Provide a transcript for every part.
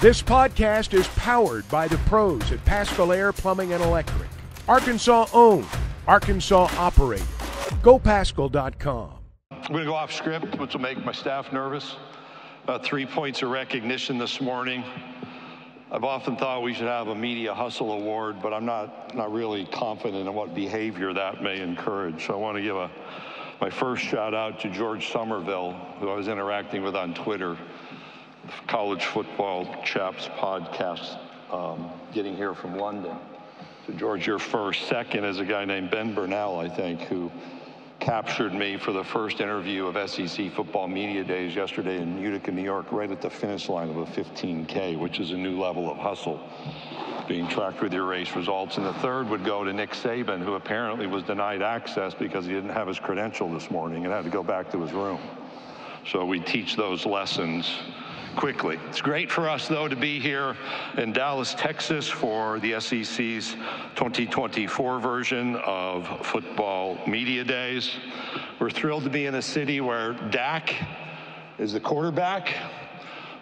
This podcast is powered by the pros at Paschal Air Plumbing and Electric. Arkansas owned, Arkansas operated. GoPaschal.com. I'm going to go off script, which will make my staff nervous. 3 points of recognition this morning. I've often thought we should have a media hustle award, but I'm not really confident in what behavior that may encourage. So I want to give my first shout out to George Somerville, who I was interacting with on Twitter. College Football Chaps podcast, getting here from London. So George, you're first. Second is a guy named Ben Burnell, I think, who captured me for the first interview of SEC Football Media Days yesterday in Utica, New York, right at the finish line of a 15K, which is a new level of hustle, being tracked with your race results. And the third would go to Nick Saban, who apparently was denied access because he didn't have his credential this morning and had to go back to his room. So we teach those lessons quickly. It's great for us, though, to be here in Dallas, Texas for the SEC's 2024 version of Football Media Days. We're thrilled to be in a city where Dak is the quarterback,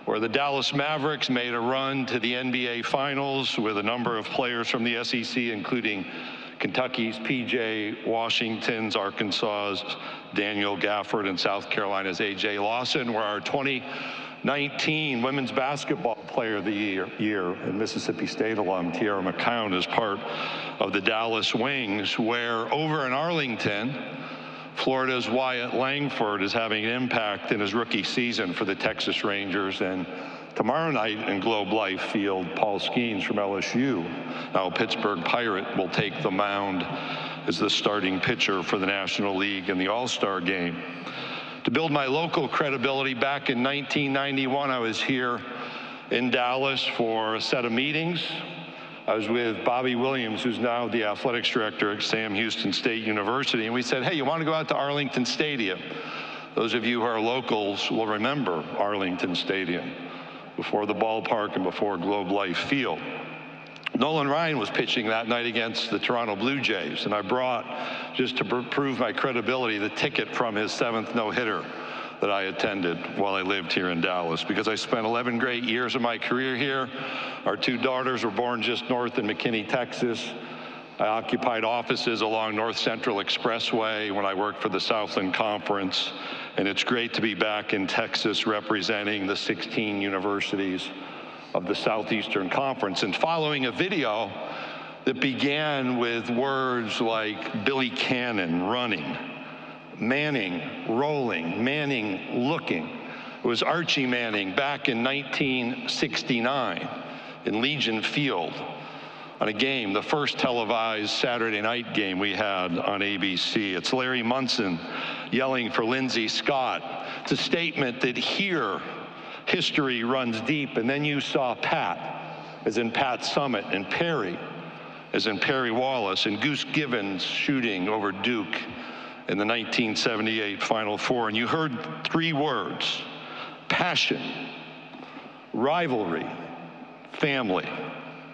where the Dallas Mavericks made a run to the NBA Finals with a number of players from the SEC, including Kentucky's PJ, Washington's, Arkansas's Daniel Gafford, and South Carolina's AJ Lawson, where our 2019 Women's Basketball Player of the Year and Mississippi State alum Tierra McCown is part of the Dallas Wings, where over in Arlington, Florida's Wyatt Langford is having an impact in his rookie season for the Texas Rangers. And tomorrow night in Globe Life Field, Paul Skeens from LSU, now Pittsburgh Pirate, will take the mound as the starting pitcher for the National League in the All-Star game. To build my local credibility, back in 1991, I was here in Dallas for a set of meetings. I was with Bobby Williams, who's now the athletics director at Sam Houston State University, and we said, hey, you want to go out to Arlington Stadium? Those of you who are locals will remember Arlington Stadium, before the ballpark and before Globe Life Field. Nolan Ryan was pitching that night against the Toronto Blue Jays, and I brought, just to prove my credibility, the ticket from his 7th no-hitter that I attended while I lived here in Dallas, because I spent 11 great years of my career here. Our 2 daughters were born just north in McKinney, Texas. I occupied offices along North Central Expressway when I worked for the Southland Conference, and it's great to be back in Texas representing the 16 universities of the Southeastern Conference, and following a video that began with words like Billy Cannon running, Manning rolling, Manning looking. It was Archie Manning back in 1969 in Legion Field on a game, the first televised Saturday night game we had on ABC. It's Larry Munson yelling for Lindsey Scott. It's a statement that here, history runs deep. And then you saw Pat, as in Pat Summitt, and Perry, as in Perry Wallace, and Goose Givens shooting over Duke in the 1978 Final Four. And you heard 3 words: passion, rivalry, family.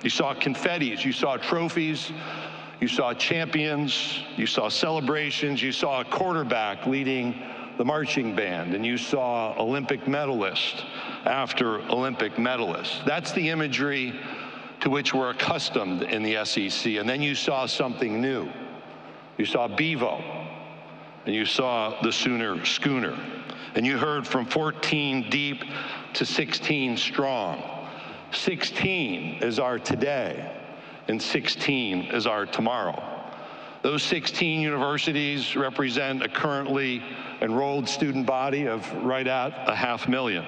You saw confettis, you saw trophies, you saw champions, you saw celebrations, you saw a quarterback leading the marching band, and you saw Olympic medalist after Olympic medalist. That's the imagery to which we're accustomed in the SEC. And then you saw something new. You saw Bevo, and you saw the Sooner Schooner. And you heard from 14 deep to 16 strong. 16 is our today, and 16 is our tomorrow. Those 16 universities represent a currently enrolled student body of right at 500,000,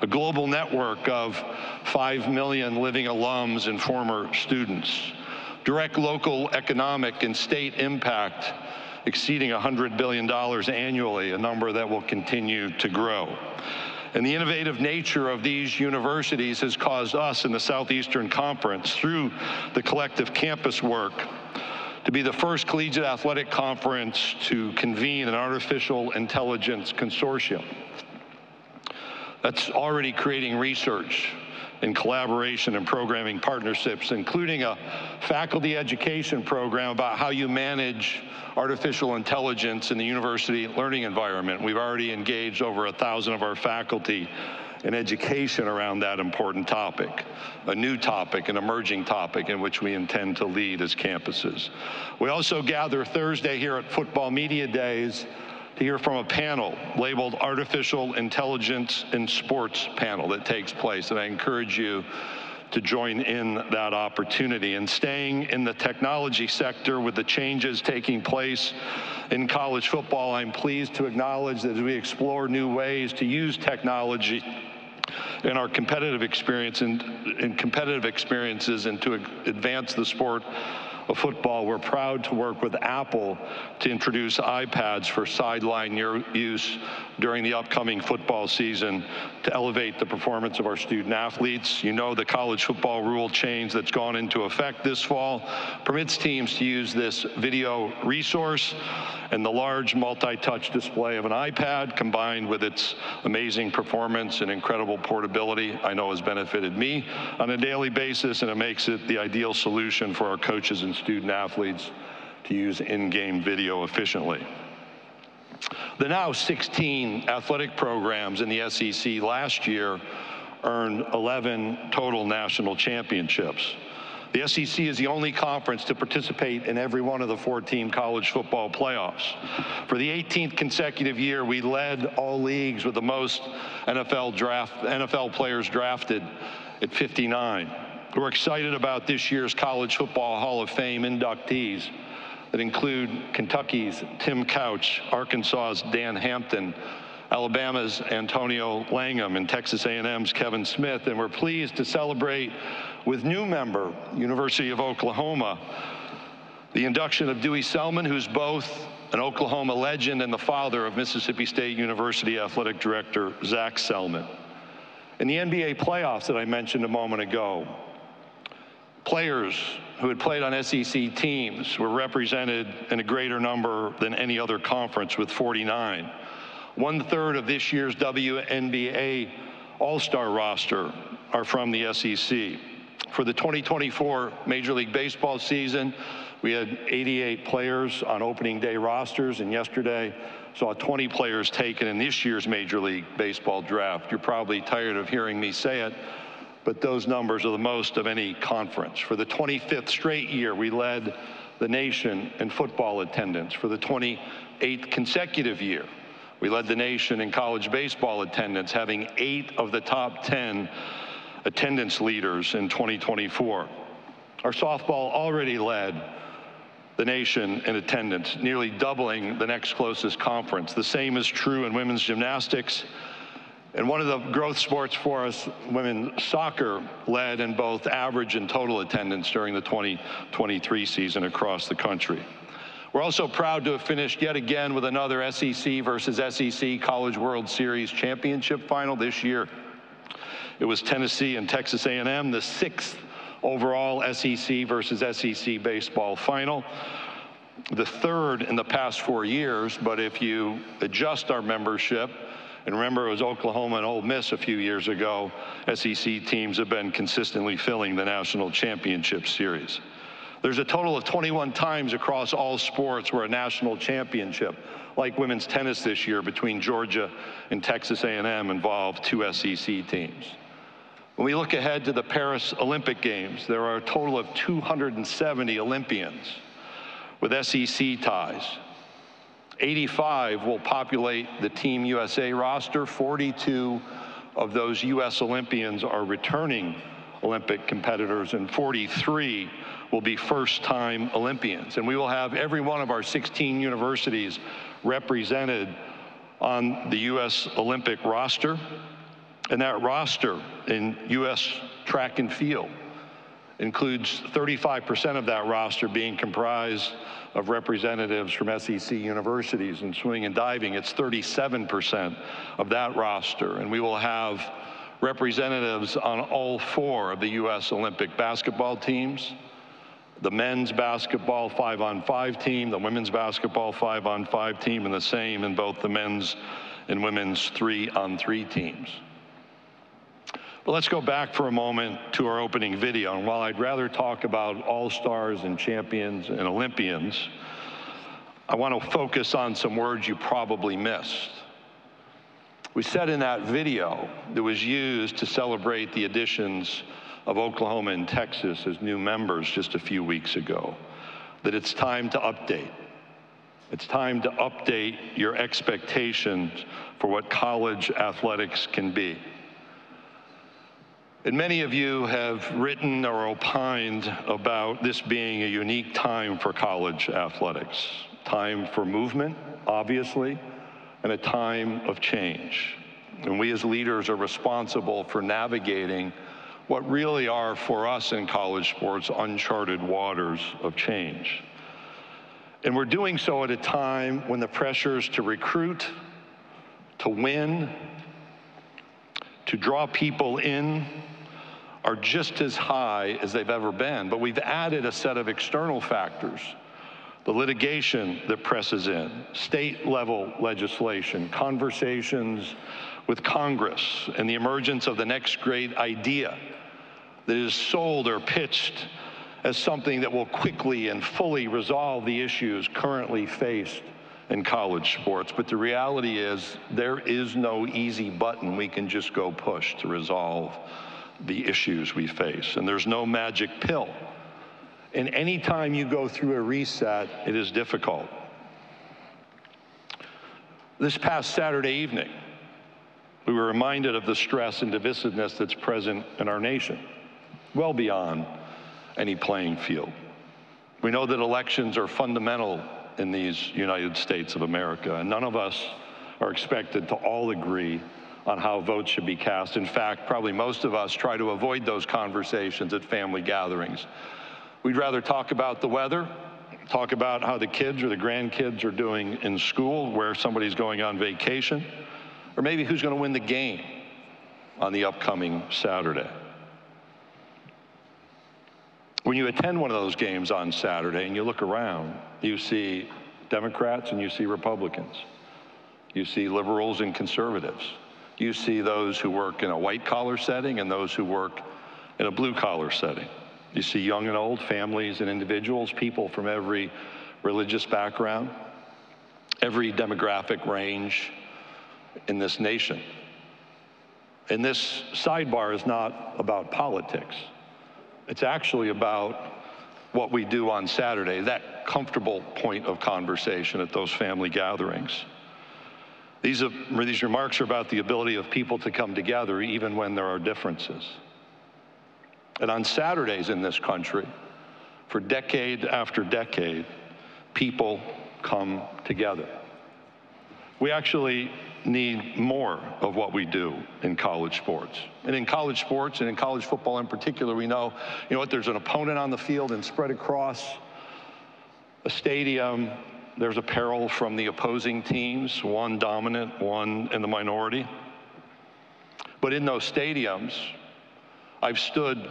a global network of 5 million living alums and former students, direct local economic and state impact exceeding $100 billion annually, a number that will continue to grow. And the innovative nature of these universities has caused us in the Southeastern Conference, through the collective campus work, to be the first collegiate athletic conference to convene an artificial intelligence consortium. That's already creating research and collaboration and programming partnerships, including a faculty education program about how you manage artificial intelligence in the university learning environment. We've already engaged over 1,000 of our faculty and education around that important topic, a new topic, an emerging topic in which we intend to lead as campuses. We also gather Thursday here at Football Media Days to hear from a panel labeled Artificial Intelligence in Sports panel that takes place, and I encourage you to join in that opportunity. And staying in the technology sector with the changes taking place in college football, I'm pleased to acknowledge that as we explore new ways to use technology in our competitive experience and competitive experiences and to advance the sport of football, we're proud to work with Apple to introduce iPads for sideline use during the upcoming football season to elevate the performance of our student athletes. You know, the college football rule change that's gone into effect this fall permits teams to use this video resource, and the large multi-touch display of an iPad combined with its amazing performance and incredible portability, I know has benefited me on a daily basis, and it makes it the ideal solution for our coaches and student athletes to use in-game video efficiently. The now 16 athletic programs in the SEC last year earned 11 total national championships. The SEC is the only conference to participate in every one of the 4-team college football playoffs. For the 18th consecutive year, we led all leagues with the most NFL players drafted at 59. We're excited about this year's College Football Hall of Fame inductees that include Kentucky's Tim Couch, Arkansas's Dan Hampton, Alabama's Antonio Langham, and Texas A&M's Kevin Smith. And we're pleased to celebrate with new member, University of Oklahoma, the induction of Dewey Selman, who's both an Oklahoma legend and the father of Mississippi State University Athletic Director Zach Selman. In the NBA playoffs that I mentioned a moment ago, players who had played on SEC teams were represented in a greater number than any other conference with 49. 1/3 of this year's WNBA All-Star roster are from the SEC. For the 2024 Major League Baseball season, we had 88 players on opening day rosters, and yesterday saw 20 players taken in this year's Major League Baseball draft. You're probably tired of hearing me say it, but those numbers are the most of any conference. For the 25th straight year, we led the nation in football attendance. For the 28th consecutive year, we led the nation in college baseball attendance, having 8 of the top 10 attendance leaders in 2024. Our softball already led the nation in attendance, nearly doubling the next closest conference. The same is true in women's gymnastics. And one of the growth sports for us, women's soccer, led in both average and total attendance during the 2023 season across the country. We're also proud to have finished yet again with another SEC versus SEC College World Series championship final this year. It was Tennessee and Texas A&M, the 6th overall SEC versus SEC baseball final, the 3rd in the past 4 years, but if you adjust our membership, and remember, it was Oklahoma and Ole Miss a few years ago, SEC teams have been consistently filling the national championship series. There's a total of 21 times across all sports where a national championship, like women's tennis this year between Georgia and Texas A&M, involved 2 SEC teams. When we look ahead to the Paris Olympic Games, there are a total of 270 Olympians with SEC ties. 85 will populate the Team USA roster. 42 of those U.S. Olympians are returning Olympic competitors, and 43 will be first-time Olympians. And we will have every one of our 16 universities represented on the U.S. Olympic roster. And that roster in U.S. track and field includes 35% of that roster being comprised of representatives from SEC universities. In swimming and diving, it's 37% of that roster. And we will have representatives on all 4 of the U.S. Olympic basketball teams, the men's basketball 5-on-5 team, the women's basketball 5-on-5 team, and the same in both the men's and women's 3-on-3 teams. But let's go back for a moment to our opening video. And while I'd rather talk about all-stars and champions and Olympians, I want to focus on some words you probably missed. We said in that video that was used to celebrate the additions of Oklahoma and Texas as new members just a few weeks ago, that it's time to update. It's time to update your expectations for what college athletics can be. And many of you have written or opined about this being a unique time for college athletics. Time for movement, obviously, and a time of change. And we as leaders are responsible for navigating what really are, for us in college sports, uncharted waters of change. And we're doing so at a time when the pressures to recruit, to win, to draw people in are just as high as they've ever been. But we've added a set of external factors. The litigation that presses in, state-level legislation, conversations with Congress, and the emergence of the next great idea that is sold or pitched as something that will quickly and fully resolve the issues currently faced in college sports. But the reality is there is no easy button we can just go push to resolve the issues we face. And there's no magic pill. And any time you go through a reset, it is difficult. This past Saturday evening, we were reminded of the stress and divisiveness that's present in our nation, well beyond any playing field. We know that elections are fundamental in these United States of America, and none of us are expected to all agree on how votes should be cast. In fact, probably most of us try to avoid those conversations at family gatherings. We'd rather talk about the weather, talk about how the kids or the grandkids are doing in school, where somebody's going on vacation, or maybe who's going to win the game on the upcoming Saturday. When you attend one of those games on Saturday and you look around, you see Democrats and you see Republicans. You see liberals and conservatives. You see those who work in a white-collar setting and those who work in a blue-collar setting. You see young and old, families and individuals, people from every religious background, every demographic range in this nation. And this sidebar is not about politics. It's actually about what we do on Saturday, that comfortable point of conversation at those family gatherings. These remarks are about the ability of people to come together even when there are differences. And on Saturdays in this country, for decade after decade, people come together. We actually need more of what we do in college sports. And in college sports, and in college football in particular, we know, there's an opponent on the field, and spread across a stadium, there's apparel from the opposing teams, one dominant, one in the minority. But in those stadiums, I've stood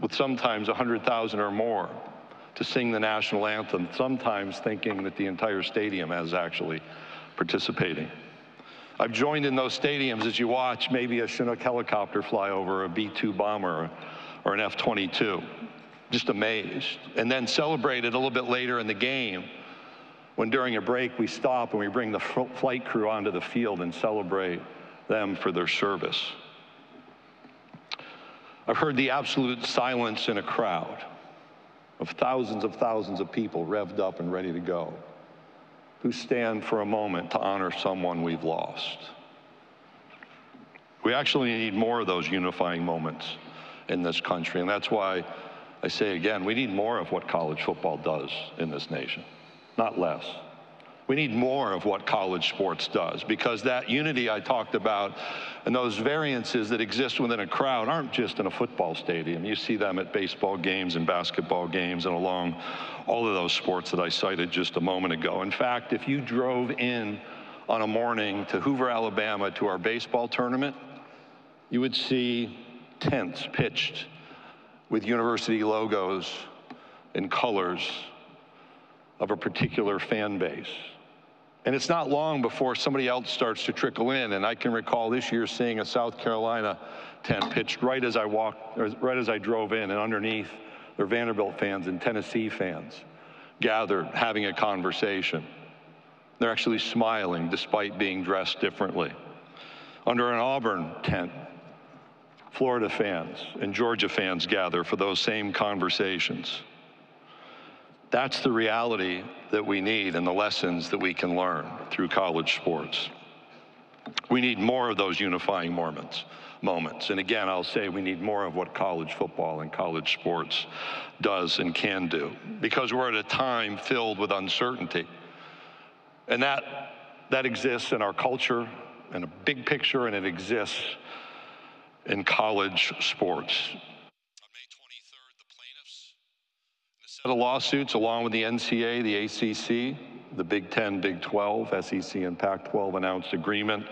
with sometimes 100,000 or more to sing the national anthem, sometimes thinking that the entire stadium is actually participating. I've joined in those stadiums as you watch maybe a Chinook helicopter fly over, a B-2 bomber, or an F-22, just amazed. And then celebrated a little bit later in the game when during a break we stop and we bring the flight crew onto the field and celebrate them for their service. I've heard the absolute silence in a crowd of thousands of people revved up and ready to go, who stand for a moment to honor someone we've lost. We actually need more of those unifying moments in this country, and that's why I say again, we need more of what college football does in this nation, not less. We need more of what college sports does, because that unity I talked about and those variances that exist within a crowd aren't just in a football stadium. You see them at baseball games and basketball games and along all of those sports that I cited just a moment ago. In fact, if you drove in on a morning to Hoover, Alabama, to our baseball tournament, you would see tents pitched with university logos and colors of a particular fan base. And it's not long before somebody else starts to trickle in. And I can recall this year seeing a South Carolina tent pitched right as I drove in, and underneath there are Vanderbilt fans and Tennessee fans gathered having a conversation. They're actually smiling despite being dressed differently. Under an Auburn tent, Florida fans and Georgia fans gather for those same conversations. That's the reality that we need and the lessons that we can learn through college sports. We need more of those unifying moments. And again, I'll say we need more of what college football and college sports does and can do, because we're at a time filled with uncertainty. And that exists in our culture in a big picture, and it exists in college sports. On May 23rd, the plaintiffs, in a set of lawsuits along with the NCAA, the ACC, the Big Ten, Big 12, SEC, and Pac-12 announced agreement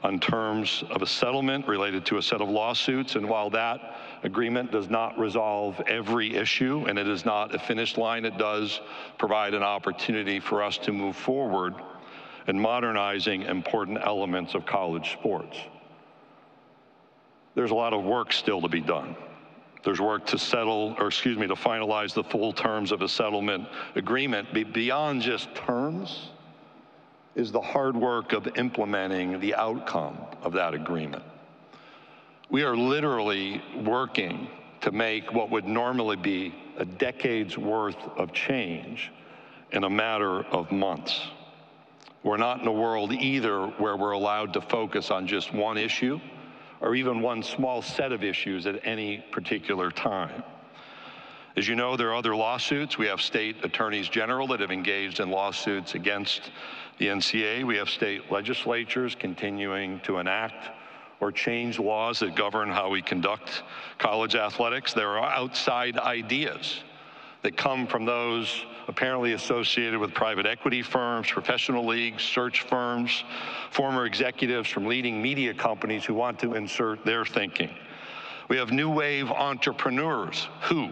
on terms of a settlement related to a set of lawsuits. And while that agreement does not resolve every issue, and it is not a finish line, it does provide an opportunity for us to move forward in modernizing important elements of college sports. There's a lot of work still to be done. There's work to finalize the full terms of a settlement agreement. Beyond just terms is the hard work of implementing the outcome of that agreement. We are literally working to make what would normally be a decade's worth of change in a matter of months. We're not in a world either where we're allowed to focus on just one issue or even one small set of issues at any particular time. As you know, there are other lawsuits. We have state attorneys general that have engaged in lawsuits against the NCAA. We have state legislatures continuing to enact or change laws that govern how we conduct college athletics. There are outside ideas that come from those apparently associated with private equity firms, professional leagues, search firms, former executives from leading media companies who want to insert their thinking. We have new wave entrepreneurs who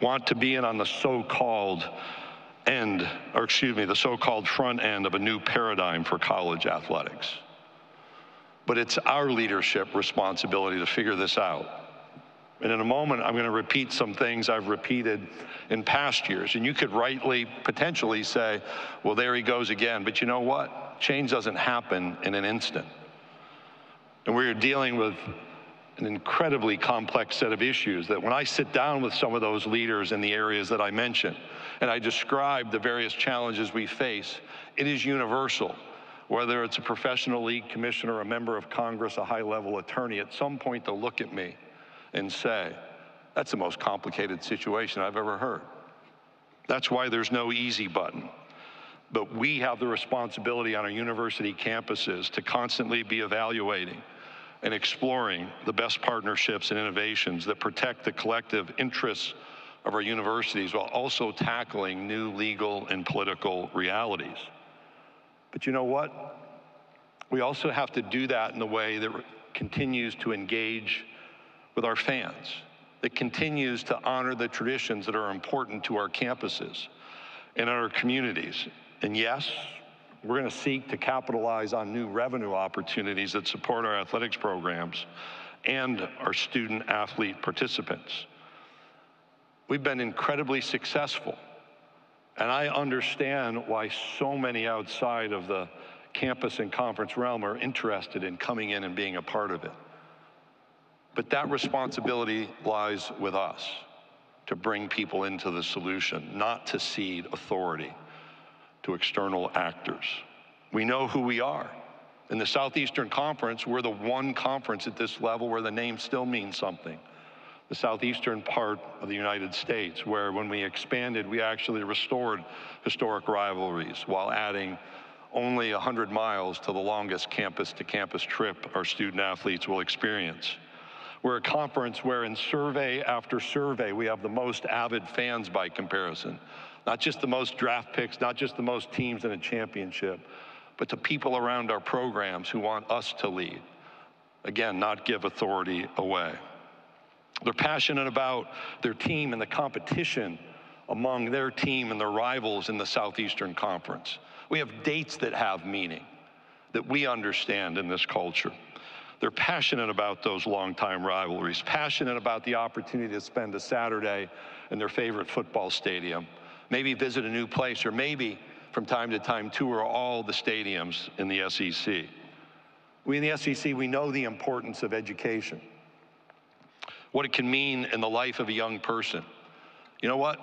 want to be in on the so-called front end of a new paradigm for college athletics. But it's our leadership responsibility to figure this out. And in a moment, I'm going to repeat some things I've repeated in past years. And you could rightly, potentially say, well, there he goes again. But you know what? Change doesn't happen in an instant. And we're dealing with an incredibly complex set of issues that when I sit down with some of those leaders in the areas that I mentioned, and I describe the various challenges we face, it is universal. Whether it's a professional league commissioner, a member of Congress, a high-level attorney, at some point they'll look at me and say, that's the most complicated situation I've ever heard. That's why there's no easy button. But we have the responsibility on our university campuses to constantly be evaluating and exploring the best partnerships and innovations that protect the collective interests of our universities while also tackling new legal and political realities. But you know what? We also have to do that in a way that continues to engage with our fans, that continues to honor the traditions that are important to our campuses and our communities. And yes, we're going to seek to capitalize on new revenue opportunities that support our athletics programs and our student athlete participants. We've been incredibly successful, and I understand why so many outside of the campus and conference realm are interested in coming in and being a part of it. But that responsibility lies with us to bring people into the solution, not to cede authority to external actors. We know who we are. In the Southeastern Conference, we're the one conference at this level where the name still means something. The southeastern part of the United States, where when we expanded, we actually restored historic rivalries while adding only 100 miles to the longest campus-to-campus trip our student athletes will experience. We're a conference where in survey after survey, we have the most avid fans by comparison. Not just the most draft picks, not just the most teams in a championship, but the people around our programs who want us to lead. Again, not give authority away. They're passionate about their team and the competition among their team and their rivals in the Southeastern Conference. We have dates that have meaning that we understand in this culture. They're passionate about those longtime rivalries, passionate about the opportunity to spend a Saturday in their favorite football stadium, maybe visit a new place, or maybe from time to time tour all the stadiums in the SEC. We in the SEC, we know the importance of education, what it can mean in the life of a young person. You know what?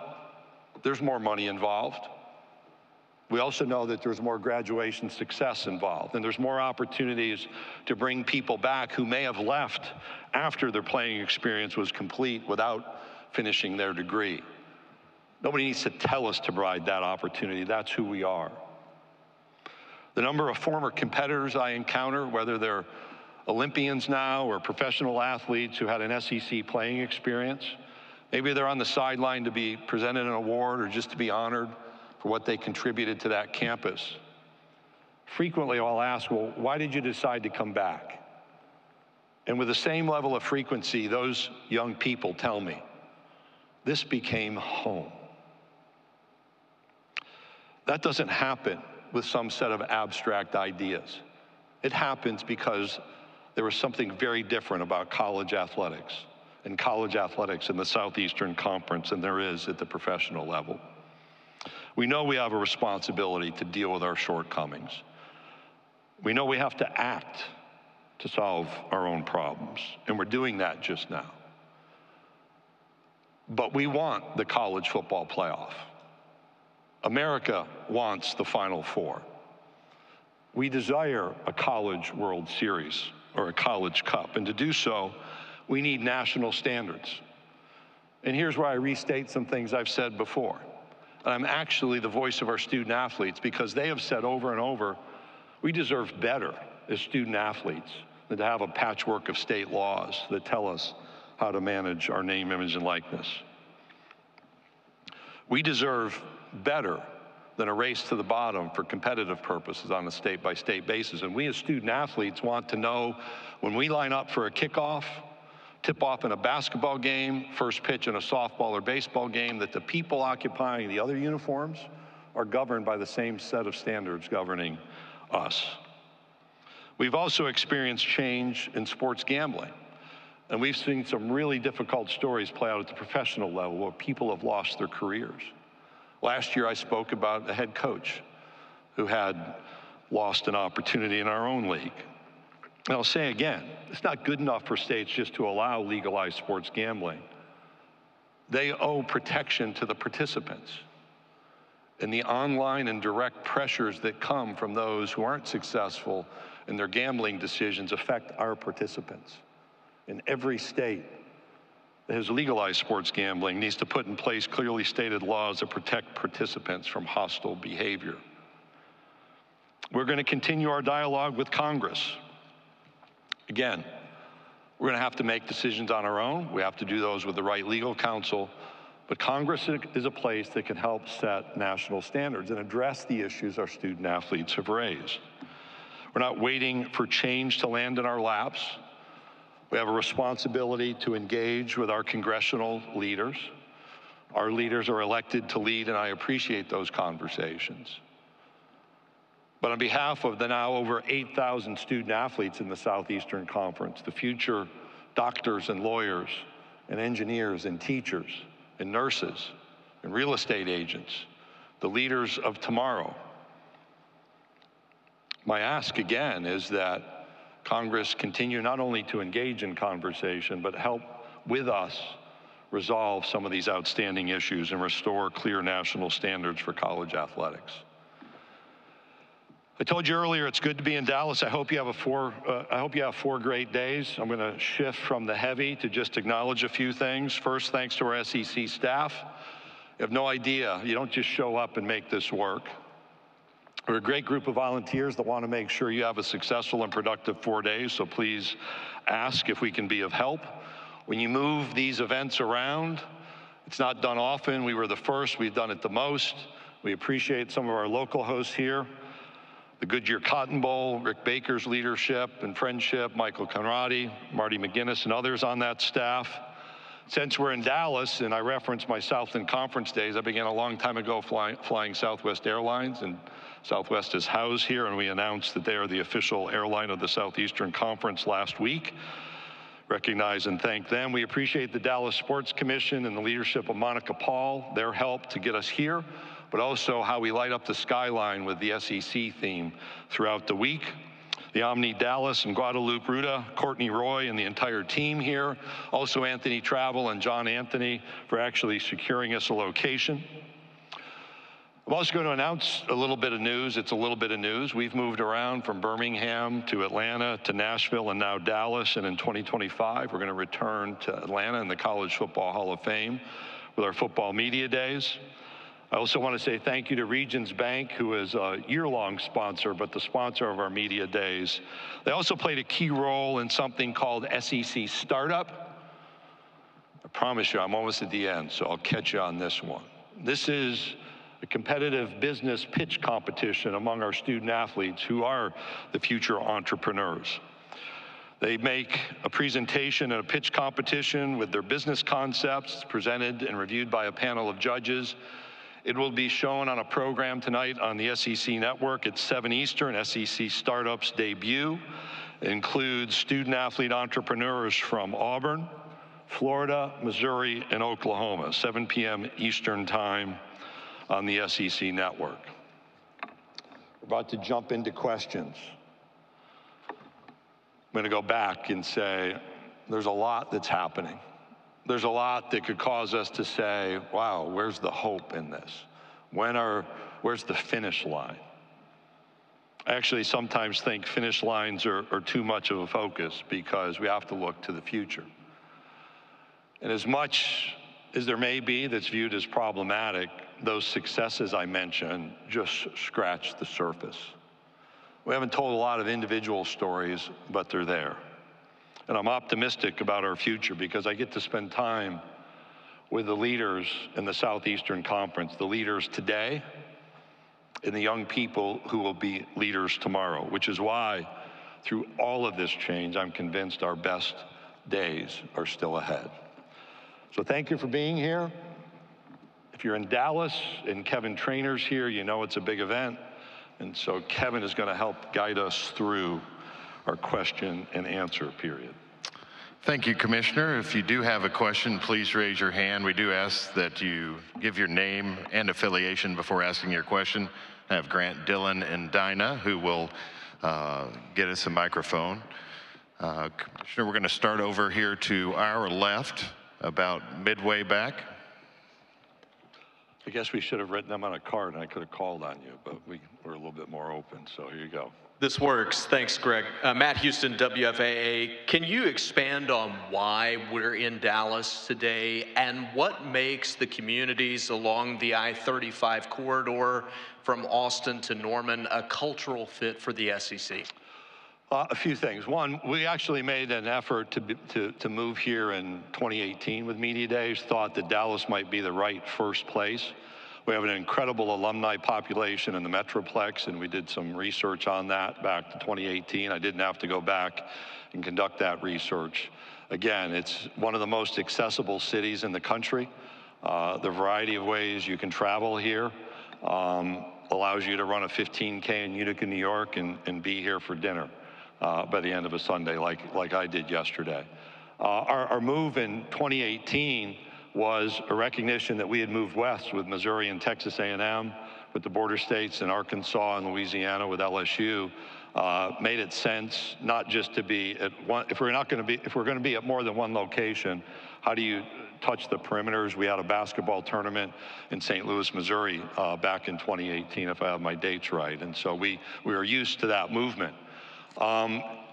There's more money involved. We also know that there's more graduation success involved, and there's more opportunities to bring people back who may have left after their playing experience was complete without finishing their degree. Nobody needs to tell us to provide that opportunity. That's who we are. The number of former competitors I encounter, whether they're Olympians now or professional athletes who had an SEC playing experience, maybe they're on the sideline to be presented an award or just to be honored for what they contributed to that campus. Frequently I'll ask, well, why did you decide to come back? And with the same level of frequency, those young people tell me, this became home. That doesn't happen with some set of abstract ideas. It happens because there was something very different about college athletics and college athletics in the Southeastern Conference than there is at the professional level. We know we have a responsibility to deal with our shortcomings. We know we have to act to solve our own problems, and we're doing that just now. But we want the college football playoff. America wants the Final Four. We desire a college World Series or a college cup, and to do so, we need national standards. And here's where I restate some things I've said before. And I'm actually the voice of our student athletes because they have said over and over, we deserve better as student athletes than to have a patchwork of state laws that tell us how to manage our name, image, and likeness. We deserve better than a race to the bottom for competitive purposes on a state-by-state basis. And we as student athletes want to know when we line up for a kickoff, tip-off in a basketball game, first pitch in a softball or baseball game, that the people occupying the other uniforms are governed by the same set of standards governing us. We've also experienced change in sports gambling. And we've seen some really difficult stories play out at the professional level where people have lost their careers. Last year I spoke about a head coach who had lost an opportunity in our own league. And I'll say again, it's not good enough for states just to allow legalized sports gambling. They owe protection to the participants. And the online and direct pressures that come from those who aren't successful in their gambling decisions affect our participants. In every state that has legalized sports gambling needs to put in place clearly stated laws that protect participants from hostile behavior. We're going to continue our dialogue with Congress. Again, we're going to have to make decisions on our own. We have to do those with the right legal counsel. But Congress is a place that can help set national standards and address the issues our student athletes have raised. We're not waiting for change to land in our laps. We have a responsibility to engage with our congressional leaders. Our leaders are elected to lead, and I appreciate those conversations. But on behalf of the now over 8,000 student athletes in the Southeastern Conference, the future doctors and lawyers and engineers and teachers and nurses and real estate agents, the leaders of tomorrow, my ask again is that Congress continue not only to engage in conversation, but help with us resolve some of these outstanding issues and restore clear national standards for college athletics. I told you earlier it's good to be in Dallas. I hope you have four great days. I'm going to shift from the heavy to just acknowledge a few things. First, thanks to our SEC staff. You have no idea. You don't just show up and make this work. We're a great group of volunteers that want to make sure you have a successful and productive 4 days, so please ask if we can be of help. When you move these events around, it's not done often. We were the first. We've done it the most. We appreciate some of our local hosts here. The Goodyear Cotton Bowl, Rick Baker's leadership and friendship, Michael Conradi, Marty McGinnis, and others on that staff. Since we're in Dallas, and I referenced my Southland Conference days, I began a long time ago flying Southwest Airlines, and Southwest is housed here, and we announced that they are the official airline of the Southeastern Conference last week. Recognize and thank them. We appreciate the Dallas Sports Commission and the leadership of Monica Paul, their help to get us here, but also how we light up the skyline with the SEC theme throughout the week. the Omni Dallas and Guadalupe Ruta, Courtney Roy, and the entire team here. Also Anthony Travel and John Anthony for actually securing us a location. I'm also going to announce a little bit of news. It's a little bit of news. We've moved around from Birmingham to Atlanta to Nashville and now Dallas. And in 2025, we're going to return to Atlanta in the College Football Hall of Fame with our football media days. I also want to say thank you to Regions Bank, who is a year-long sponsor, but the sponsor of our media days. They also played a key role in something called SEC Startup. I promise you, I'm almost at the end, so I'll catch you on this one. This is a competitive business pitch competition among our student athletes who are the future entrepreneurs. They make a presentation and a pitch competition with their business concepts presented and reviewed by a panel of judges. It will be shown on a program tonight on the SEC Network at 7 Eastern, SEC Startups Debut. It includes student-athlete entrepreneurs from Auburn, Florida, Missouri, and Oklahoma, 7 p.m. Eastern Time on the SEC Network. We're about to jump into questions. I'm going to go back and say there's a lot that's happening. There's a lot that could cause us to say, wow, where's the hope in this? Where's the finish line? I actually sometimes think finish lines are too much of a focus because we have to look to the future. And as much as there may be that's viewed as problematic, those successes I mentioned just scratch the surface. We haven't told a lot of individual stories, but they're there. And I'm optimistic about our future because I get to spend time with the leaders in the Southeastern Conference, the leaders today and the young people who will be leaders tomorrow, which is why through all of this change, I'm convinced our best days are still ahead. So thank you for being here. If you're in Dallas and Kevin Trainer's here, you know it's a big event. And so Kevin is going to help guide us through our question and answer period. Thank you, Commissioner. If you do have a question, please raise your hand. We do ask that you give your name and affiliation before asking your question. I have Grant, Dylan, and Dinah who will get us a microphone. Commissioner, we're going to start over here to our left, about midway back. I guess we should have written them on a card and I could have called on you, but we're a little bit more open, so here you go. This works. Thanks, Greg. Matt Houston, WFAA. Can you expand on why we're in Dallas today and what makes the communities along the I-35 corridor from Austin to Norman a cultural fit for the SEC? A few things. One, we actually made an effort to move here in 2018 with Media Days, thought that Dallas might be the right first place. We have an incredible alumni population in the Metroplex, and we did some research on that back to 2018. I didn't have to go back and conduct that research. Again, it's one of the most accessible cities in the country. The variety of ways you can travel here allows you to run a 15K in Utica, New York, and be here for dinner by the end of a Sunday, like I did yesterday. Our move in 2018 was a recognition that we had moved west with Missouri and Texas A&M, with the border states in Arkansas and Louisiana with LSU, made it sense not just to be at one. If we're going to be at more than one location, how do you touch the perimeters? We had a basketball tournament in St. Louis, Missouri, back in 2018, if I have my dates right, and so we were used to that movement.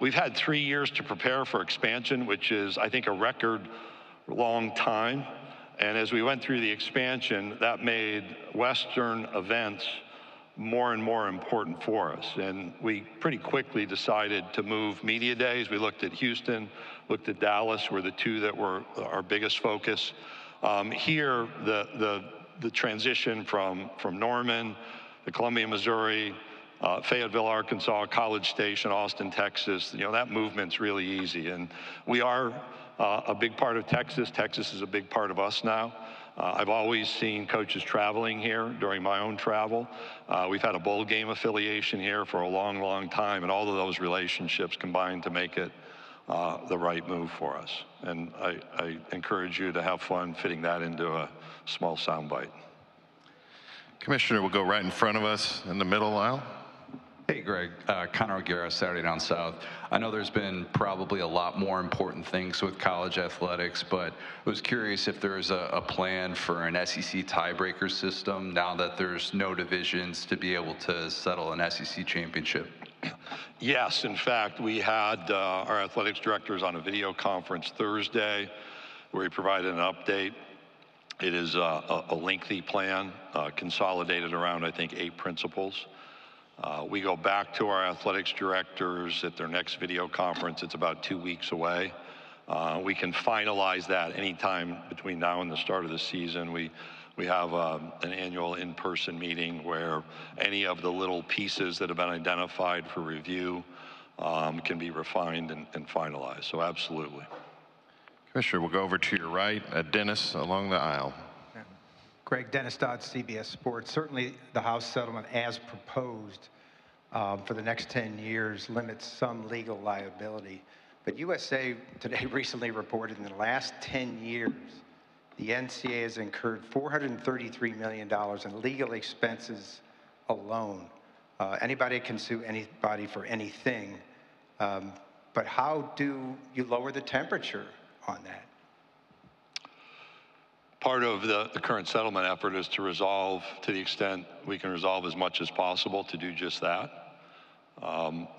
We've had 3 years to prepare for expansion, which is, I think, a record long time. And as we went through the expansion, that made Western events more and more important for us. And we pretty quickly decided to move Media Days. We looked at Houston, looked at Dallas, were the two that were our biggest focus. Here, the transition from Norman to Columbia, Missouri, Fayetteville, Arkansas, College Station, Austin, Texas, that movement's really easy. And we are a big part of Texas. Texas is a big part of us now. I've always seen coaches traveling here during my own travel. We've had a bowl game affiliation here for a long, long time, and all of those relationships combined to make it the right move for us. And I encourage you to have fun fitting that into a small soundbite. Commissioner will go right in front of us in the middle aisle. Hey, Greg. Connor O'Gara, Saturday Down South. I know there's been probably a lot more important things with college athletics, but I was curious if there's a plan for an SEC tiebreaker system now that there's no divisions to be able to settle an SEC championship. Yes, in fact, we had our athletics directors on a video conference Thursday where we provided an update. It is a lengthy plan, consolidated around, I think, 8 principles. We go back to our athletics directors at their next video conference. It's about 2 weeks away. We can finalize that anytime between now and the start of the season. We have an annual in-person meeting where any of the little pieces that have been identified for review can be refined and finalized. So absolutely. Commissioner, we'll go over to your right. Dennis along the aisle. Greg, Dennis Dodd, CBS Sports. Certainly the House settlement as proposed for the next 10 years limits some legal liability. But USA Today recently reported in the last 10 years, the NCAA has incurred $433 million in legal expenses alone. Anybody can sue anybody for anything. But how do you lower the temperature on that? Part of the current settlement effort is to resolve, to the extent we can resolve as much as possible, to do just that.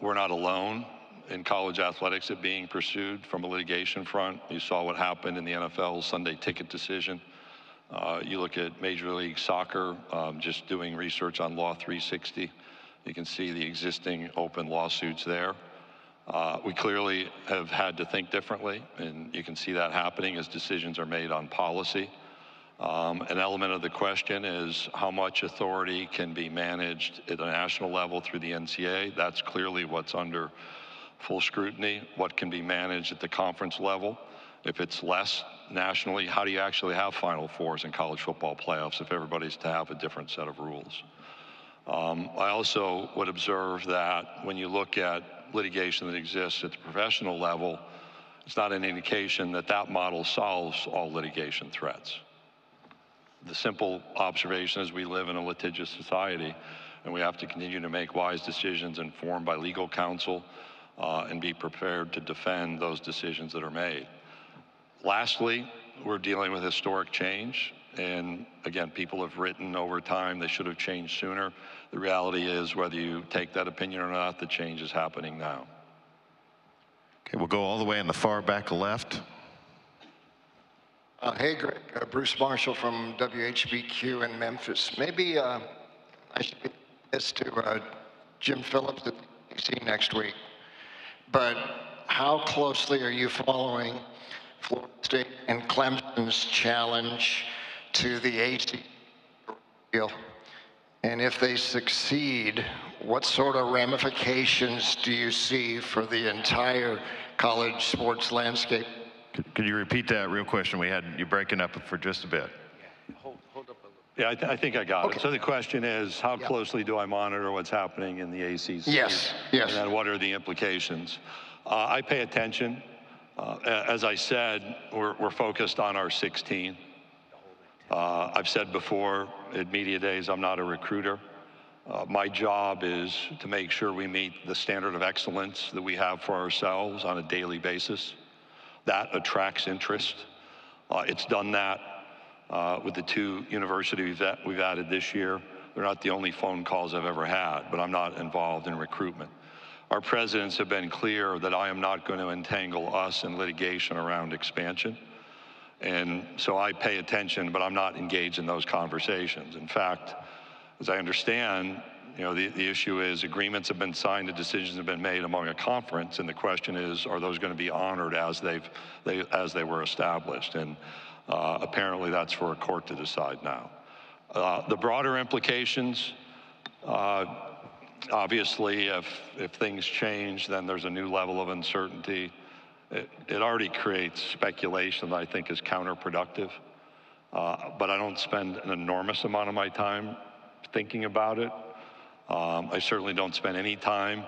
We're not alone in college athletics at being pursued from a litigation front. You saw what happened in the NFL's Sunday ticket decision. You look at Major League Soccer, just doing research on Law 360. You can see the existing open lawsuits there. We clearly have had to think differently, and you can see that happening as decisions are made on policy. An element of the question is how much authority can be managed at a national level through the NCAA. That's clearly what's under full scrutiny. What can be managed at the conference level? If it's less nationally, how do you actually have Final Fours in college football playoffs if everybody's to have a different set of rules? I also would observe that when you look at litigation that exists at the professional level, it's not an indication that that model solves all litigation threats. The simple observation is we live in a litigious society, and we have to continue to make wise decisions informed by legal counsel and be prepared to defend those decisions that are made. Lastly, we're dealing with historic change. And again, people have written over time they should have changed sooner. The reality is, whether you take that opinion or not, the change is happening now. Okay, we'll go all the way in the far back left. Hey, Greg. Bruce Marshall from WHBQ in Memphis. Maybe I should get this to Jim Phillips at DC next week. But how closely are you following Florida State and Clemson's challenge to the ACC deal? And if they succeed, what sort of ramifications do you see for the entire college sports landscape? Could you repeat that real question? We had you breaking up for just a bit. Yeah, hold up a little. Yeah, I think I got it. So the question is, how closely do I monitor what's happening in the ACC? Yes, yes. And then what are the implications? I pay attention. As I said, we're focused on our 16. I've said before at media days, I'm not a recruiter. My job is to make sure we meet the standard of excellence that we have for ourselves on a daily basis. That attracts interest. It's done that with the 2 universities that we've added this year. They're not the only phone calls I've ever had, but I'm not involved in recruitment. Our presidents have been clear that I am not going to entangle us in litigation around expansion. And so I pay attention, but I'm not engaged in those conversations. In fact, as I understand, the issue is agreements have been signed and decisions have been made among a conference, and the question is, are those going to be honored as they were established? And apparently that's for a court to decide now. The broader implications, obviously, if things change, then there's a new level of uncertainty. It already creates speculation that I think is counterproductive, but I don't spend an enormous amount of my time thinking about it. I certainly don't spend any time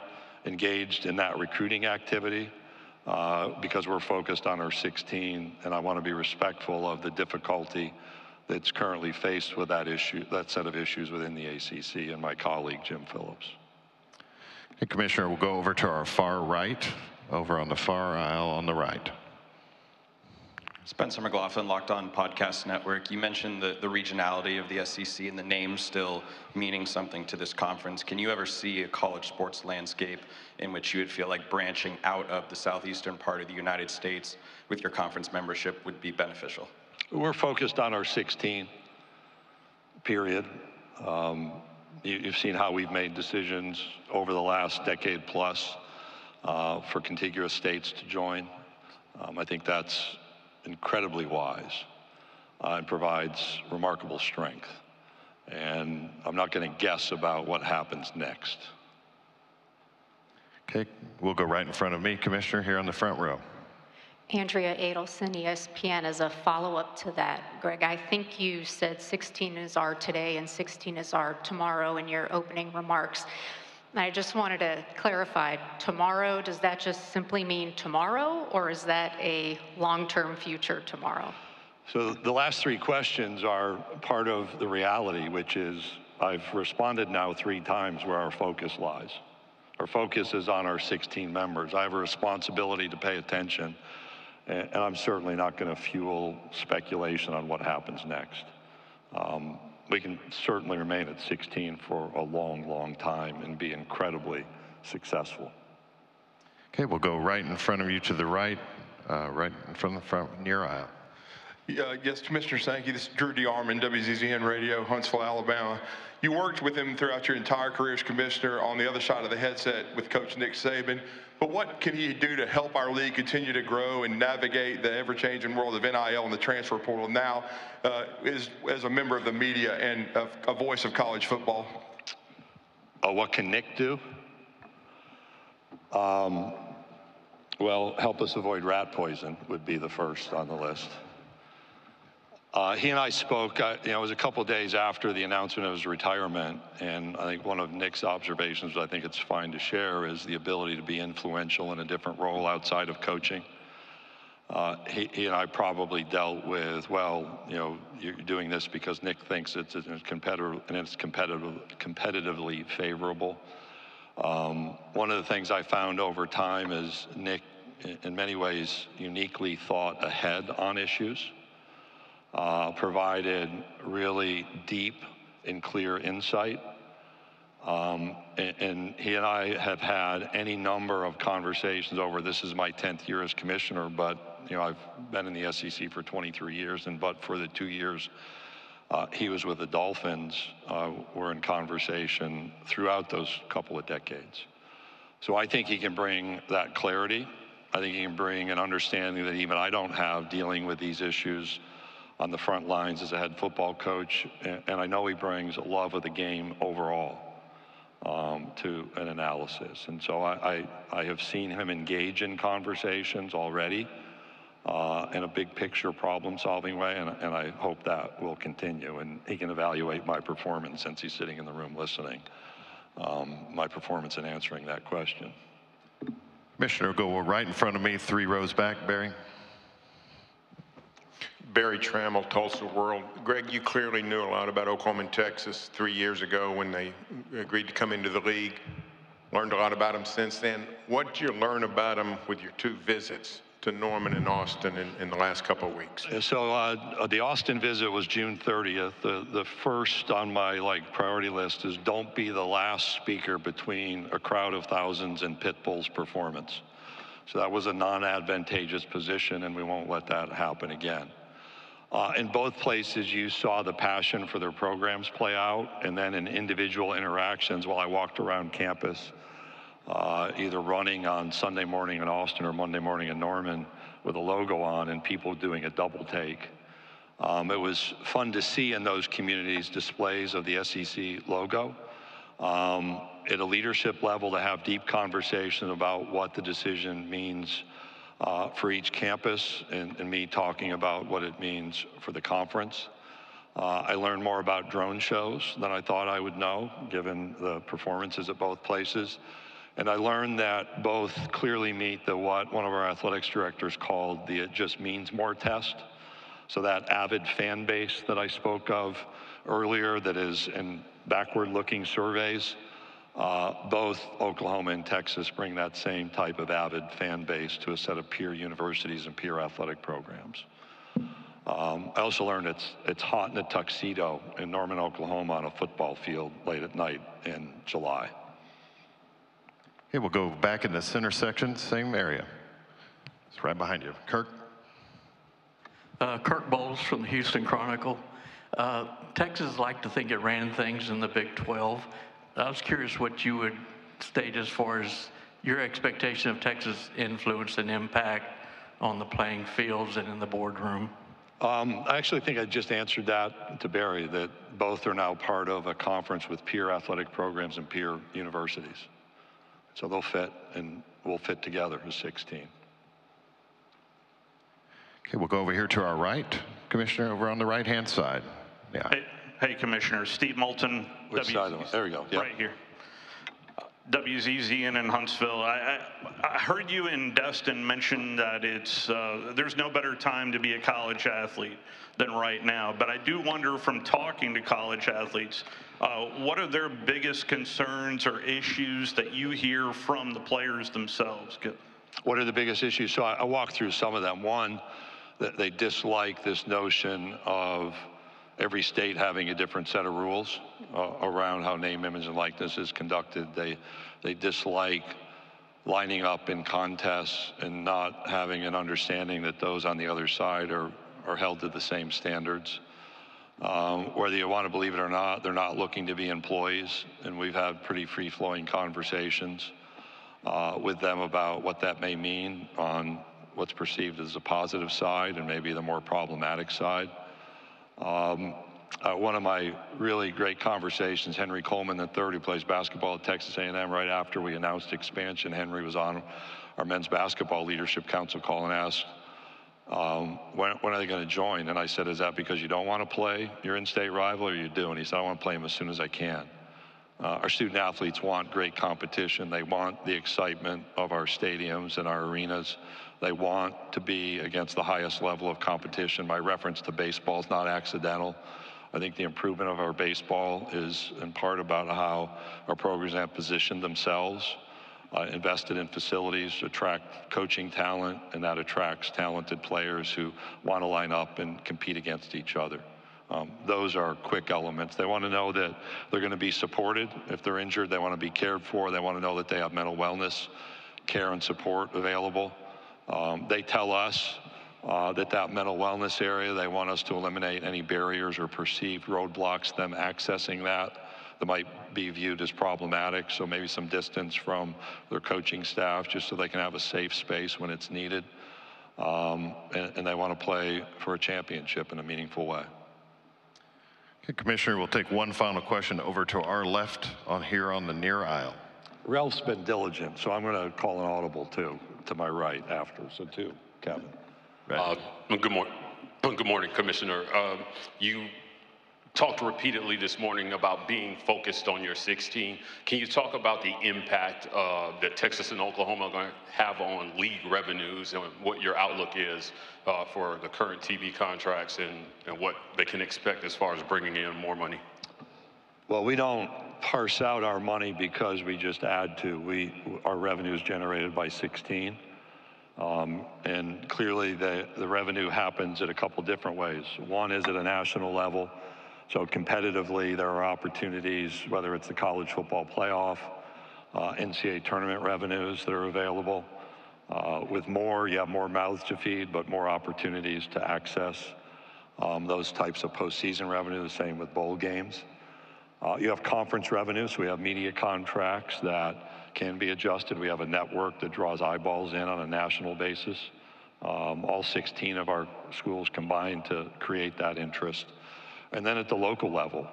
engaged in that recruiting activity because we're focused on our 16, and I want to be respectful of the difficulty that's currently faced with that issue, that set of issues within the ACC, and my colleague, Jim Phillips. Hey, Commissioner, we'll go over to our far right, over on the far aisle on the right. Spencer McLaughlin, Locked On Podcast Network. You mentioned the regionality of the SEC and the name still meaning something to this conference. Can you ever see a college sports landscape in which you would feel like branching out of the southeastern part of the United States with your conference membership would be beneficial? We're focused on our 16, period. You've seen how we've made decisions over the last decade plus for contiguous states to join. I think that's incredibly wise and provides remarkable strength. And I'm not going to guess about what happens next. Okay, we'll go right in front of me, Commissioner, here on the front row. Andrea Adelson, ESPN. As a follow-up to that, Greg, I think you said 16 is our today and 16 is our tomorrow in your opening remarks. I just wanted to clarify, tomorrow, does that just simply mean tomorrow, or is that a long-term future tomorrow? So the last three questions are part of the reality, which is I've responded now 3 times where our focus lies. Our focus is on our 16 members. I have a responsibility to pay attention, and I'm certainly not going to fuel speculation on what happens next. We can certainly remain at 16 for a long, long time and be incredibly successful. Okay, we'll go right in front of you to the right, right in front of the front near aisle. Yes, Commissioner Sankey, this is Drew DeArmond, WZZN Radio, Huntsville, Alabama. You worked with him throughout your entire career as commissioner on the other side of the headset with Coach Nick Saban. But what can he do to help our league continue to grow and navigate the ever-changing world of NIL and the transfer portal now as a member of the media and a voice of college football? What can Nick do? Well, help us avoid rat poison would be the first on the list. He and I spoke, it was a couple days after the announcement of his retirement, and I think one of Nick's observations, I think it's fine to share, is the ability to be influential in a different role outside of coaching. He and I probably dealt with, well, you're doing this because Nick thinks it's competitively favorable. One of the things I found over time is Nick, in many ways, uniquely thought ahead on issues. Provided really deep and clear insight. And he and I have had any number of conversations over, this is my 10th year as commissioner, but I've been in the SEC for 23 years, and but for the 2 years he was with the Dolphins, we're in conversation throughout those couple of decades. So I think he can bring that clarity. I think he can bring an understanding that even I don't have dealing with these issues on the front lines as a head football coach, and I know he brings a love of the game overall to an analysis. And so I have seen him engage in conversations already in a big picture problem-solving way, and I hope that will continue. And he can evaluate my performance, since he's sitting in the room listening, my performance in answering that question. Commissioner, go right in front of me, 3 rows back, Barry. Barry Trammell, Tulsa World. Greg, you clearly knew a lot about Oklahoma and Texas 3 years ago when they agreed to come into the league. Learned a lot about them since then. What did you learn about them with your 2 visits to Norman and Austin in the last couple of weeks? So the Austin visit was June 30th. The first on my priority list is don't be the last speaker between a crowd of thousands and Pitbull's performance. So that was a non-advantageous position, and we won't let that happen again. In both places, you saw the passion for their programs play out, and then in individual interactions while I walked around campus, either running on Sunday morning in Austin or Monday morning in Norman with a logo on and people doing a double take. It was fun to see in those communities displays of the SEC logo. At a leadership level, to have deep conversation about what the decision means for each campus, and me talking about what it means for the conference. I learned more about drone shows than I thought I would know, given the performances at both places. And I learned that both clearly meet what one of our athletics directors called the "it just means more" test. So that avid fan base that I spoke of earlier, that is in backward-looking surveys, Both Oklahoma and Texas bring that same type of avid fan base to a set of peer universities and peer athletic programs. I also learned it's hot in a tuxedo in Norman, Oklahoma on a football field late at night in July. Okay, we'll go back in the center section, same area. It's right behind you. Kirk? Kirk Bowles from the Houston Chronicle. Texas liked to think it ran things in the Big 12. I was curious what you would state as far as your expectation of Texas' influence and impact on the playing fields and in the boardroom. I actually think I just answered that to Barry, that both are now part of a conference with peer athletic programs and peer universities. So they'll fit, and we'll fit together as 16. Okay, we'll go over here to our right. Commissioner, over on the right-hand side. Yeah. Hey, Commissioner. Steve Moulton. Which side of it? There we go. Yep. Right here. WZZN in Huntsville. I heard you in Destin mention that there's no better time to be a college athlete than right now. But I do wonder, from talking to college athletes, what are their biggest concerns or issues that you hear from the players themselves? What are the biggest issues? So I walked through some of them. One, that they dislike this notion of every state having a different set of rules around how name, image, and likeness is conducted. They dislike lining up in contests and not having an understanding that those on the other side are held to the same standards. Whether you want to believe it or not, they're not looking to be employees, and we've had pretty free-flowing conversations with them about what that may mean on what's perceived as a positive side and maybe the more problematic side. One of my really great conversations, Henry Coleman III, who plays basketball at Texas A&M, right after we announced expansion, Henry was on our men's basketball leadership council call and asked, when are they going to join? And I said, is that because you don't want to play your in-state rival, or you do? And he said, I want to play them as soon as I can. Our student athletes want great competition. They want the excitement of our stadiums and our arenas. They want to be against the highest level of competition. My reference to baseball is not accidental. I think the improvement of our baseball is in part about how our programs have positioned themselves, invested in facilities to attract coaching talent, and that attracts talented players who want to line up and compete against each other. Those are quick elements. They want to know that they're going to be supported. If they're injured, they want to be cared for. They want to know that they have mental wellness care and support available. They tell us that mental wellness area, they want us to eliminate any barriers or perceived roadblocks, them accessing that might be viewed as problematic. So maybe some distance from their coaching staff just so they can have a safe space when it's needed. And they want to play for a championship in a meaningful way. Okay, Commissioner, we'll take one final question over to our left here on the near aisle. Ralph's been diligent, so I'm going to call an audible too, to my right after. So two, Kevin. Good morning. Good morning, Commissioner. You talked repeatedly this morning about being focused on your 16. Can you talk about the impact that Texas and Oklahoma are going to have on league revenues and what your outlook is for the current TV contracts and what they can expect as far as bringing in more money? Well, we don't parse out our money because we just add to. Our revenue is generated by 16. And clearly the revenue happens at a couple different ways. One is at a national level. So competitively, there are opportunities, whether it's the college football playoff, NCAA tournament revenues that are available. With more, you have more mouths to feed, but more opportunities to access those types of postseason revenue, the same with bowl games. You have conference revenue, so we have media contracts that can be adjusted. We have a network that draws eyeballs in on a national basis. All 16 of our schools combined to create that interest. And then at the local level,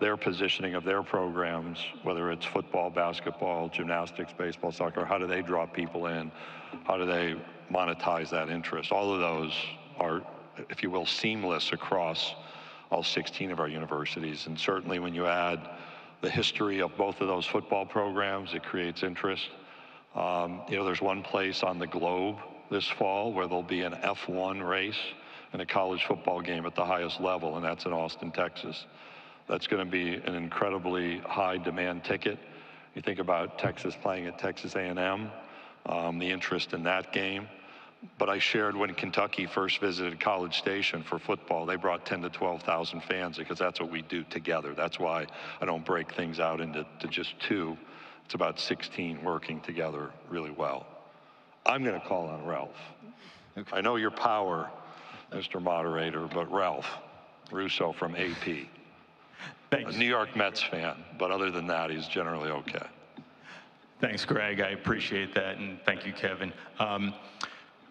their positioning of their programs, whether it's football, basketball, gymnastics, baseball, soccer, how do they draw people in? How do they monetize that interest? All of those are, if you will, seamless across all 16 of our universities. And certainly when you add the history of both of those football programs, it creates interest. There's one place on the globe this fall where there'll be an F1 race in a college football game at the highest level, and that's in Austin, Texas. That's going to be an incredibly high demand ticket. You think about Texas playing at Texas A&M, the interest in that game. But I shared when Kentucky first visited College Station for football, they brought 10 to 12,000 fans because that's what we do together. That's why I don't break things out into just 2. It's about 16 working together really well. I'm going to call on Ralph. Okay. I know your power, Mr. Moderator, but Ralph Russo from AP. Thanks. A New York Mets fan, but other than that, he's generally okay. Thanks, Greg. I appreciate that, and thank you, Kevin.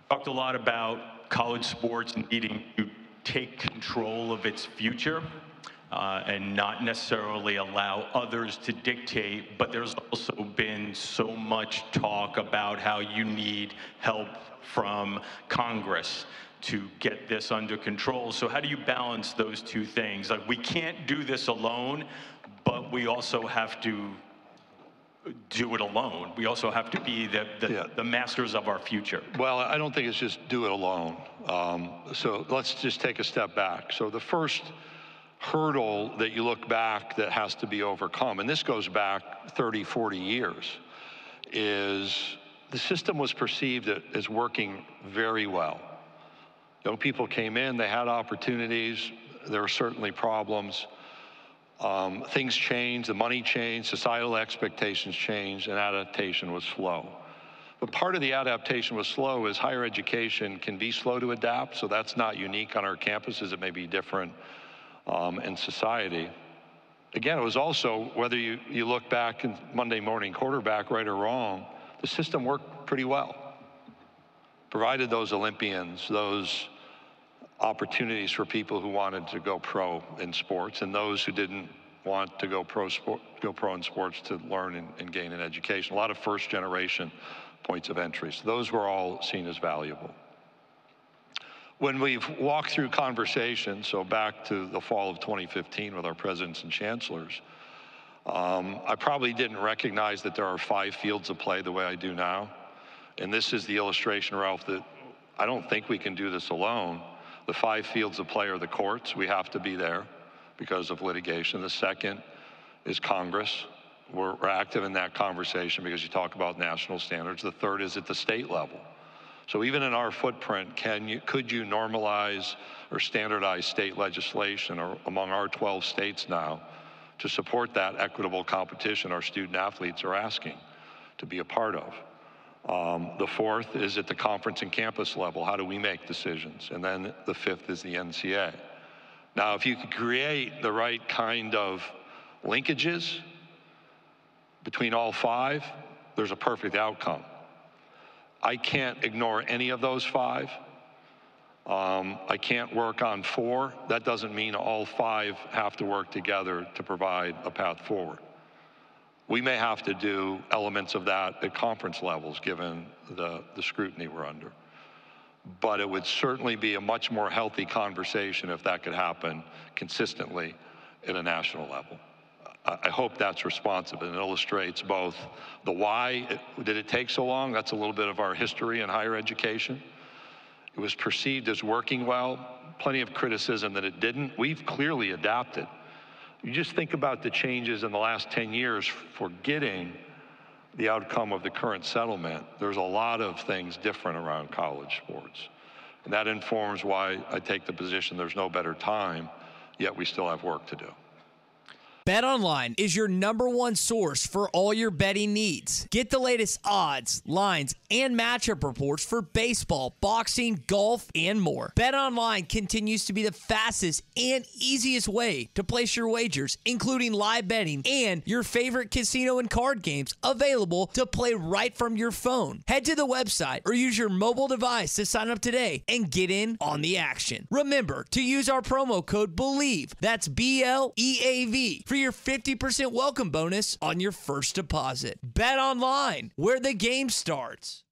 Talked a lot about college sports needing to take control of its future and not necessarily allow others to dictate, but there's also been so much talk about how you need help from Congress to get this under control. So how do you balance those two things? Like, we can't do this alone, but we also have to do it alone. We also have to be the masters of our future. Well, I don't think it's just do it alone. So let's just take a step back. So the first hurdle that you look back that has to be overcome, and this goes back 30, 40 years, is the system was perceived as working very well. Young people came in, they had opportunities, there were certainly problems. Things changed, the money changed, societal expectations changed, and adaptation was slow. But part of the adaptation was slow is higher education can be slow to adapt, so that's not unique on our campuses. It may be different in society. Again, it was also, whether you look back in Monday morning quarterback, right or wrong, the system worked pretty well. Provided those Olympians, those opportunities for people who wanted to go pro in sports and those who didn't want to go pro in sports to learn and gain an education. A lot of first generation points of entry. So those were all seen as valuable. When we've walked through conversations, so back to the fall of 2015 with our presidents and chancellors, I probably didn't recognize that there are 5 fields of play the way I do now. And this is the illustration, Ralph, that I don't think we can do this alone. The 5 fields of play are the courts. We have to be there because of litigation. The second is Congress. We're active in that conversation because you talk about national standards. The third is at the state level. So even in our footprint, could you normalize or standardize state legislation or among our 12 states now to support that equitable competition our student athletes are asking to be a part of? The fourth is at the conference and campus level. How do we make decisions? And then the fifth is the NCAA. Now, if you could create the right kind of linkages between all 5, there's a perfect outcome. I can't ignore any of those 5. I can't work on 4. That doesn't mean all 5 have to work together to provide a path forward. We may have to do elements of that at conference levels, given the scrutiny we're under. But it would certainly be a much more healthy conversation if that could happen consistently at a national level. I hope that's responsive and it illustrates both the why did it take so long. That's a little bit of our history in higher education. It was perceived as working well, plenty of criticism that it didn't. We've clearly adapted. You just think about the changes in the last 10 years for getting the outcome of the current settlement. There's a lot of things different around college sports. And that informs why I take the position there's no better time, yet we still have work to do. BetOnline is your #1 source for all your betting needs. Get the latest odds, lines, and matchup reports for baseball, boxing, golf, and more. BetOnline continues to be the fastest and easiest way to place your wagers, including live betting and your favorite casino and card games available to play right from your phone. Head to the website or use your mobile device to sign up today and get in on the action. Remember to use our promo code BELIEVE, that's BLEAV, for your 50% welcome bonus on your first deposit. Bet online, where the game starts.